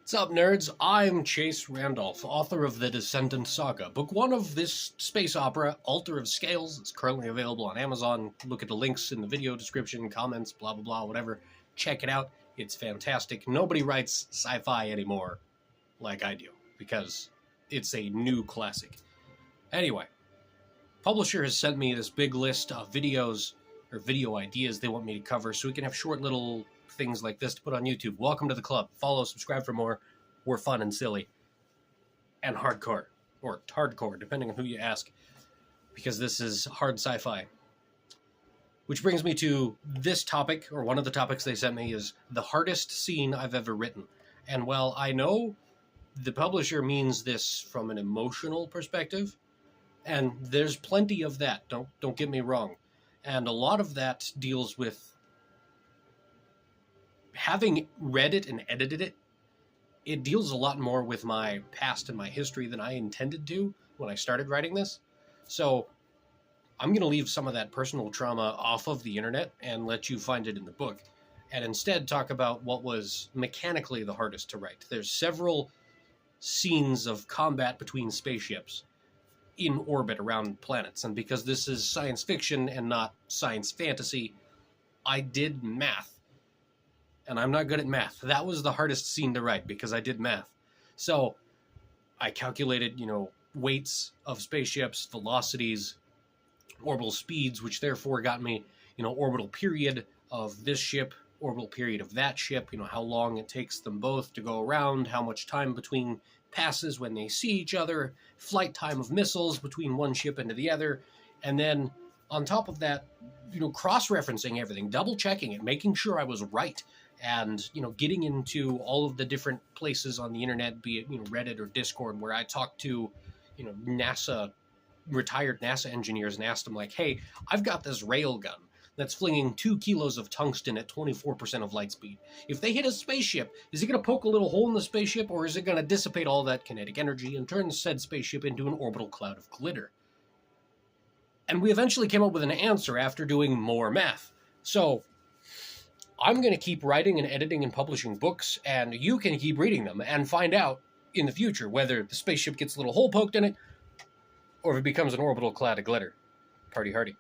What's up, nerds? I'm Chase Randolph, author of The Descendant Saga, book one of this space opera, Altar of Scales. It's currently available on Amazon. Look at the links in the video description, comments, blah, blah, blah, whatever. Check it out. It's fantastic. Nobody writes sci-fi anymore like I do, because it's a new classic. Anyway, publisher has sent me this big list of videos, or video ideas they want me to cover, so we can have short little things like this to put on YouTube. Welcome to the club. Follow, subscribe for more. We're fun and silly. And hardcore. Or hardcore, depending on who you ask. Because this is hard sci-fi. Which brings me to this topic, or one of the topics they sent me, is the hardest scene I've ever written. And while I know the publisher means this from an emotional perspective, and there's plenty of that, don't get me wrong. And a lot of that deals with having read it and edited it. It deals a lot more with my past and my history than I intended to when I started writing this. So I'm going to leave some of that personal trauma off of the internet and let you find it in the book, and instead talk about what was mechanically the hardest to write. There's several scenes of combat between spaceships in orbit around planets, and because this is science fiction and not science fantasy, I did math. And I'm not good at math. That was the hardest scene to write because I did math. So I calculated, weights of spaceships, velocities, orbital speeds, which therefore got me, orbital period of this ship, orbital period of that ship, how long it takes them both to go around, how much time between passes when they see each other, flight time of missiles between one ship and the other, and then on top of that, cross-referencing everything, double-checking it, making sure I was right, and, getting into all of the different places on the internet, be it, Reddit or Discord, where I talk to, retired NASA engineers and asked them, like, hey, I've got this railgun that's flinging 2 kilos of tungsten at 24% of light speed. If they hit a spaceship, is it going to poke a little hole in the spaceship, or is it going to dissipate all that kinetic energy and turn said spaceship into an orbital cloud of glitter? And we eventually came up with an answer after doing more math. So I'm going to keep writing and editing and publishing books, and you can keep reading them and find out in the future whether the spaceship gets a little hole poked in it or if it becomes an orbital cloud of glitter. Party hardy.